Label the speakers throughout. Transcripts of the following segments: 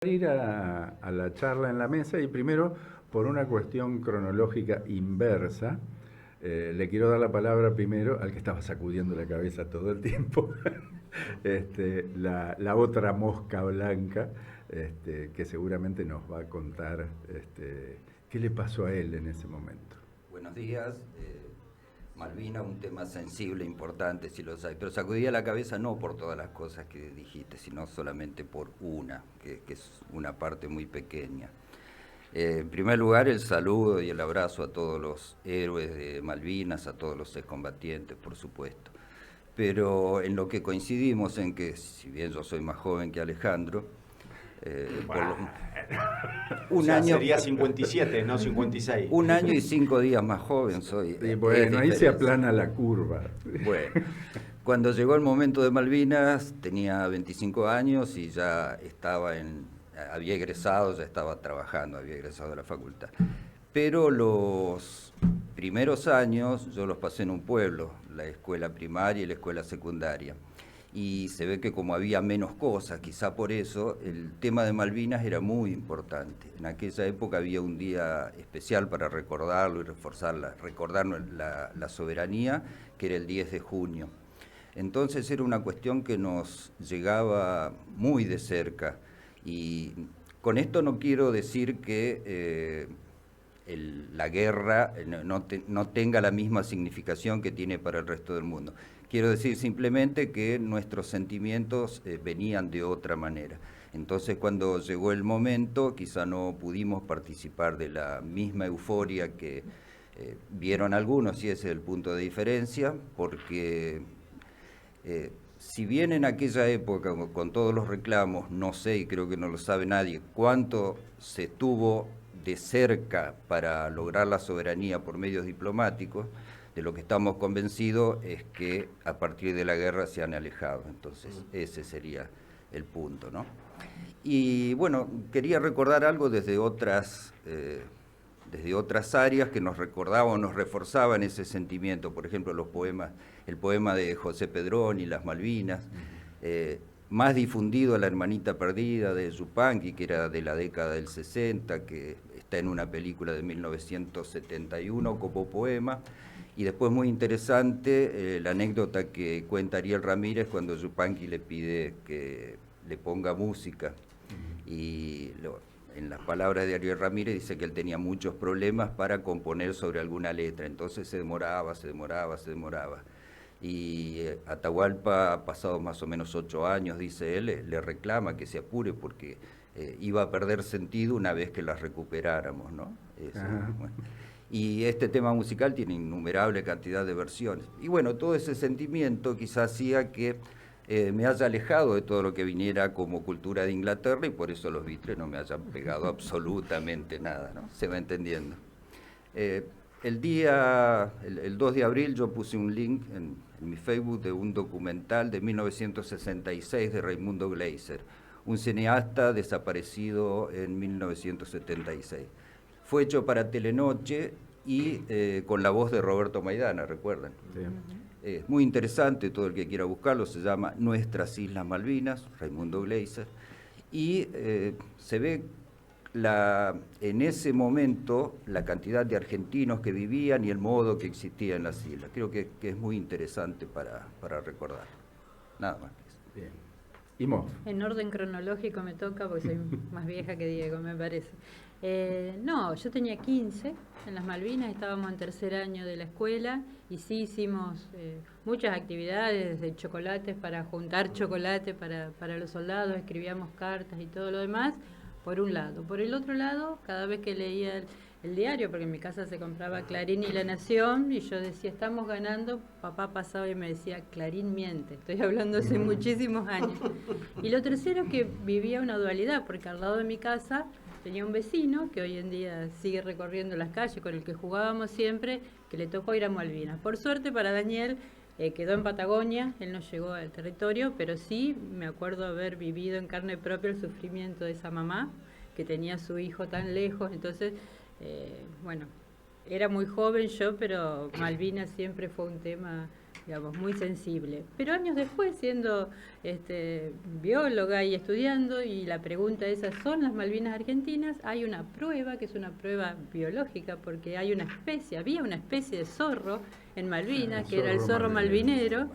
Speaker 1: Ir a la charla en la mesa y primero por una cuestión cronológica inversa, le quiero dar la palabra primero al que estaba sacudiendo la cabeza todo el tiempo, la otra mosca blanca, que seguramente nos va a contar qué le pasó a él en ese momento.
Speaker 2: Buenos días. Malvina, un tema sensible, importante, si lo sabes, pero sacudía la cabeza no por todas las cosas que dijiste, sino solamente por una, que es una parte muy pequeña. En primer lugar, el saludo y el abrazo a todos los héroes de Malvinas, a todos los excombatientes, por supuesto. Pero en lo que coincidimos en que, si bien yo soy más joven que Alejandro,
Speaker 3: un año sería 57, no 56.
Speaker 2: Un año y 5 días más joven soy.
Speaker 1: Y bueno, ahí se aplana la curva.
Speaker 2: Bueno, cuando llegó el momento de Malvinas tenía 25 años y ya había egresado, ya estaba trabajando, había egresado de la facultad. Pero los primeros años yo los pasé en un pueblo, la escuela primaria y la escuela secundaria. Y se ve que como había menos cosas, quizá por eso, el tema de Malvinas era muy importante. En aquella época había un día especial para recordarlo y recordar la soberanía, que era el 10 de junio. Entonces era una cuestión que nos llegaba muy de cerca. Y con esto no quiero decir que la guerra no tenga la misma significación que tiene para el resto del mundo. Quiero decir simplemente que nuestros sentimientos venían de otra manera. Entonces cuando llegó el momento quizá no pudimos participar de la misma euforia que vieron algunos, y ese es el punto de diferencia, porque si bien en aquella época con todos los reclamos, no sé, y creo que no lo sabe nadie, cuánto se estuvo de cerca para lograr la soberanía por medios diplomáticos, de lo que estamos convencidos es que a partir de la guerra se han alejado. Entonces ese sería el punto, ¿no? Y bueno, quería recordar algo desde otras áreas que nos recordaban, nos reforzaban ese sentimiento. Por ejemplo, el poema de José Pedrón y las Malvinas, más difundido La hermanita perdida de Yupanqui, que era de la década del 60, que está en una película de 1971 como poema. Y después muy interesante la anécdota que cuenta Ariel Ramírez cuando Yupanqui le pide que le ponga música. Y en las palabras de Ariel Ramírez dice que él tenía muchos problemas para componer sobre alguna letra, entonces se demoraba. Y Atahualpa, pasados más o menos 8 años, dice él, le reclama que se apure porque iba a perder sentido una vez que las recuperáramos, ¿no? Bueno. Y este tema musical tiene innumerable cantidad de versiones. Y bueno, todo ese sentimiento quizás hacía que me haya alejado de todo lo que viniera como cultura de Inglaterra, y por eso los Beatles no me hayan pegado absolutamente nada, ¿no? Se va entendiendo. El 2 de abril yo puse un link en mi Facebook de un documental de 1966 de Raimundo Gleiser, un cineasta desaparecido en 1976. Fue hecho para Telenoche y con la voz de Roberto Maidana, ¿recuerdan? Sí. Es muy interesante, todo el que quiera buscarlo, se llama Nuestras Islas Malvinas, Raimundo Gleiser, y se ve en ese momento la cantidad de argentinos que vivían y el modo que existía en las islas. Creo que es muy interesante para recordar. Nada más que eso.
Speaker 1: Bien.
Speaker 4: En orden cronológico me toca porque soy más vieja que Diego, me parece. No, yo tenía 15 en las Malvinas, estábamos en tercer año de la escuela y sí hicimos muchas actividades, desde chocolates para juntar chocolate para los soldados, escribíamos cartas y todo lo demás, por un lado. Por el otro lado, cada vez que leía el diario, porque en mi casa se compraba Clarín y La Nación, y yo decía, estamos ganando, papá pasaba y me decía, Clarín miente, estoy hablando hace muchísimos años. Y lo tercero es que vivía una dualidad, porque al lado de mi casa tenía un vecino, que hoy en día sigue recorriendo las calles, con el que jugábamos siempre, que le tocó ir a Malvinas. Por suerte para Daniel, quedó en Patagonia, él no llegó al territorio, pero sí me acuerdo haber vivido en carne propia el sufrimiento de esa mamá, que tenía a su hijo tan lejos. Entonces, bueno, era muy joven yo, pero Malvinas siempre fue un tema digamos, muy sensible. Pero años después, siendo bióloga y estudiando, y la pregunta esa, ¿son las Malvinas argentinas? Hay una prueba, que es una prueba biológica, porque hay una especie, había una especie de zorro en Malvinas, que era el zorro malvinero.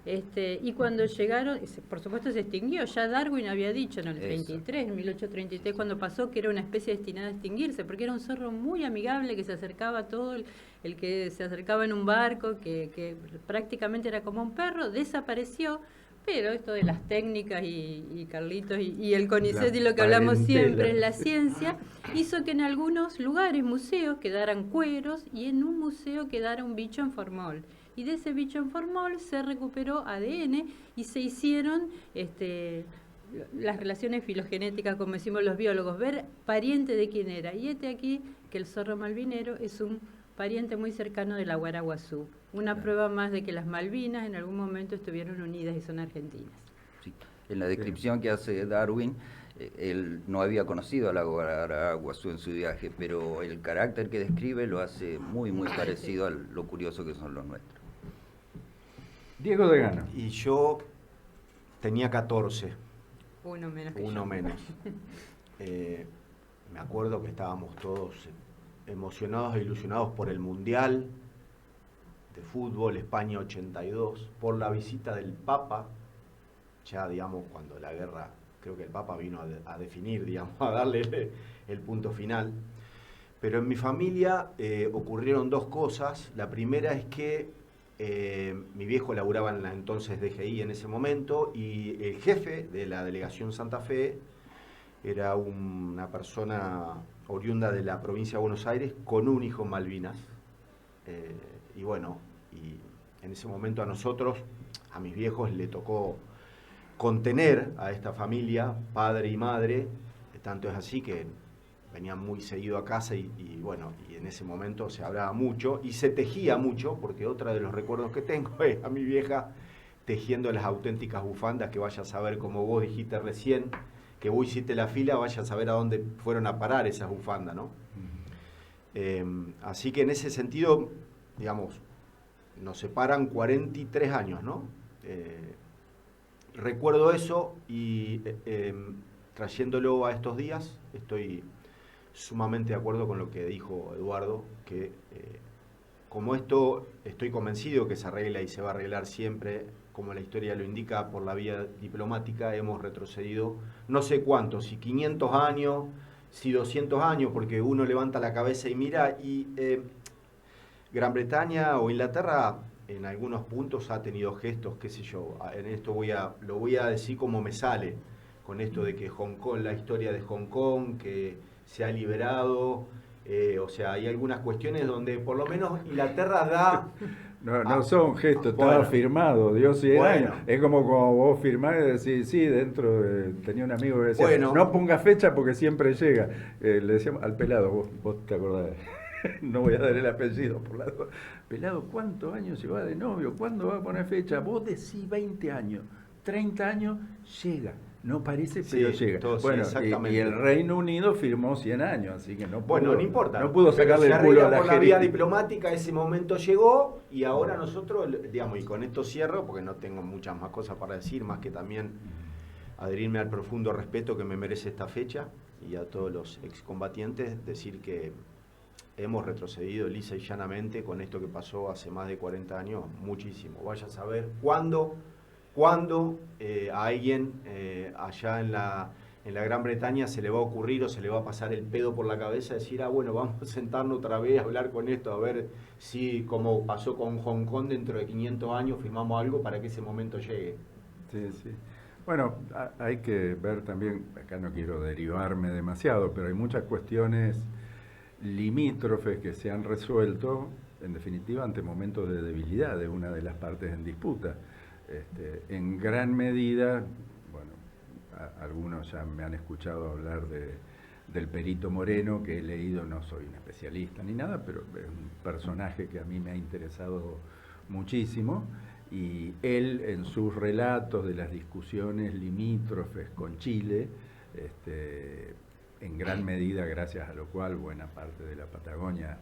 Speaker 4: Y cuando llegaron, por supuesto se extinguió, ya Darwin había dicho en el 33, en 1833, cuando pasó, que era una especie destinada a extinguirse, porque era un zorro muy amigable que se acercaba a todo, el que se acercaba en un barco, que prácticamente era como un perro, desapareció. Pero esto de las técnicas y Carlitos y el CONICET y lo que hablamos siempre en la ciencia, hizo que en algunos lugares, museos, quedaran cueros y en un museo quedara un bicho en formol. Y de ese bicho en formol se recuperó ADN y se hicieron las relaciones filogenéticas, como decimos los biólogos, ver pariente de quién era. Y aquí que el zorro malvinero es un pariente muy cercano de la guaraguazú. Una prueba más de que las Malvinas en algún momento estuvieron unidas y son argentinas.
Speaker 2: Sí. En la descripción que hace Darwin, él no había conocido a la guaraguazú en su viaje, pero el carácter que describe lo hace muy parecido a lo curioso que son los nuestros.
Speaker 1: Diego Degano.
Speaker 3: Y yo tenía 14.
Speaker 4: Uno menos.
Speaker 3: Uno menos. Me acuerdo que estábamos todos emocionados e ilusionados por el Mundial de Fútbol España 82, por la visita del Papa, ya digamos cuando la guerra, creo que el Papa vino a definir, digamos, a darle el punto final. Pero en mi familia ocurrieron dos cosas. La primera es que mi viejo laburaba en la entonces DGI en ese momento, y el jefe de la delegación Santa Fe era una persona oriunda de la provincia de Buenos Aires con un hijo en Malvinas. Y bueno, y en ese momento a nosotros, a mis viejos, le tocó contener a esta familia, padre y madre. Tanto es así que venían muy seguido a casa y bueno, y en ese momento se hablaba mucho y se tejía mucho, porque otro de los recuerdos que tengo es a mi vieja tejiendo las auténticas bufandas, que vaya a saber, como vos dijiste recién, que vos hiciste la fila, vaya a saber a dónde fueron a parar esas bufandas, ¿no? Así que en ese sentido, digamos, nos separan 43 años, ¿no? Recuerdo eso y trayéndolo a estos días, estoy sumamente de acuerdo con lo que dijo Eduardo, que como esto estoy convencido que se arregla y se va a arreglar siempre, como la historia lo indica, por la vía diplomática, hemos retrocedido no sé cuántos, si 500 años, si 200 años, porque uno levanta la cabeza y mira, y Gran Bretaña o Inglaterra en algunos puntos ha tenido gestos, qué sé yo, en esto lo voy a decir como me sale, con esto de que Hong Kong, la historia de Hong Kong, que se ha liberado, o sea, hay algunas cuestiones donde por lo menos Inglaterra da...
Speaker 1: No son gestos, estaba firmado, dio 100 años. Es como vos firmás y decís, sí, tenía un amigo que decía, no ponga fecha porque siempre llega. Le decíamos al pelado, vos te acordás, no voy a dar el apellido por la duda. Pelado, ¿cuántos años se va de novio? ¿Cuándo va a poner fecha? Vos decís 20 años, 30 años, llega. No parece, pero llega. Bueno, y el Reino Unido firmó 100 años, así que no
Speaker 3: importa.
Speaker 1: No pudo sacarle el culo a la
Speaker 3: por la vía diplomática, ese momento llegó, y ahora nosotros, digamos, y con esto cierro, porque no tengo muchas más cosas para decir, más que también adherirme al profundo respeto que me merece esta fecha, y a todos los excombatientes, decir que hemos retrocedido lisa y llanamente con esto que pasó hace más de 40 años, muchísimo. Vaya a saber cuándo a alguien allá en la Gran Bretaña se le va a ocurrir o se le va a pasar el pedo por la cabeza, decir, bueno, vamos a sentarnos otra vez a hablar con esto, a ver si, como pasó con Hong Kong, dentro de 500 años firmamos algo para que ese momento llegue.
Speaker 1: Sí, sí. Bueno, hay que ver también, acá no quiero derivarme demasiado, pero hay muchas cuestiones limítrofes que se han resuelto, en definitiva, ante momentos de debilidad de una de las partes en disputa. En gran medida, bueno, algunos ya me han escuchado hablar del Perito Moreno, que he leído, no soy un especialista ni nada, pero es un personaje que a mí me ha interesado muchísimo, y él en sus relatos de las discusiones limítrofes con Chile, en gran medida, gracias a lo cual buena parte de la Patagonia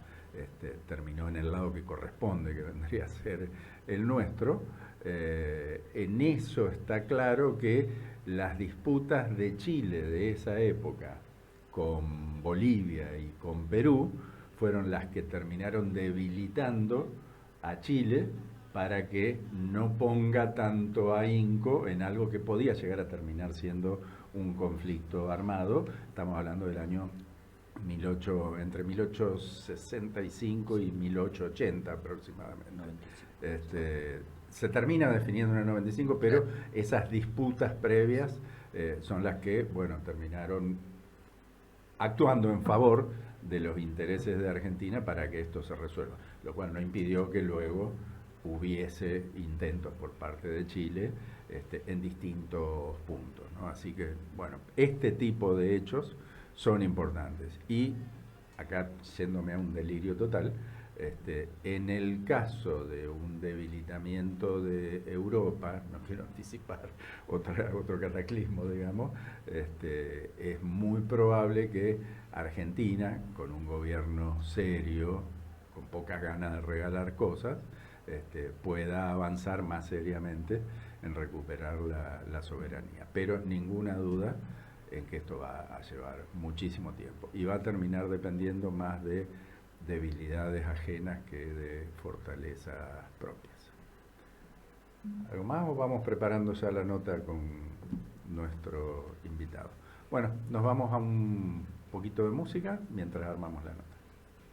Speaker 1: terminó en el lado que corresponde, que vendría a ser el nuestro. En eso está claro que las disputas de Chile de esa época con Bolivia y con Perú fueron las que terminaron debilitando a Chile para que no ponga tanto ahínco en algo que podía llegar a terminar siendo un conflicto armado. Estamos hablando del año entre 1865 y 1880 aproximadamente. Se termina definiendo en el 95, pero esas disputas previas son las que, bueno, terminaron actuando en favor de los intereses de Argentina para que esto se resuelva, lo cual no impidió que luego hubiese intentos por parte de Chile en distintos puntos, ¿no? Así que, bueno, este tipo de hechos son importantes. Y acá, yéndome a un delirio total, en el caso de un debilitamiento de Europa, no quiero anticipar otro cataclismo, digamos, es muy probable que Argentina, con un gobierno serio, con pocas ganas de regalar cosas, pueda avanzar más seriamente en recuperar la soberanía. Pero ninguna duda en que esto va a llevar muchísimo tiempo y va a terminar dependiendo más de debilidades ajenas que de fortalezas propias. ¿Algo más o vamos preparando ya la nota con nuestro invitado? Bueno, nos vamos a un poquito de música mientras armamos la nota.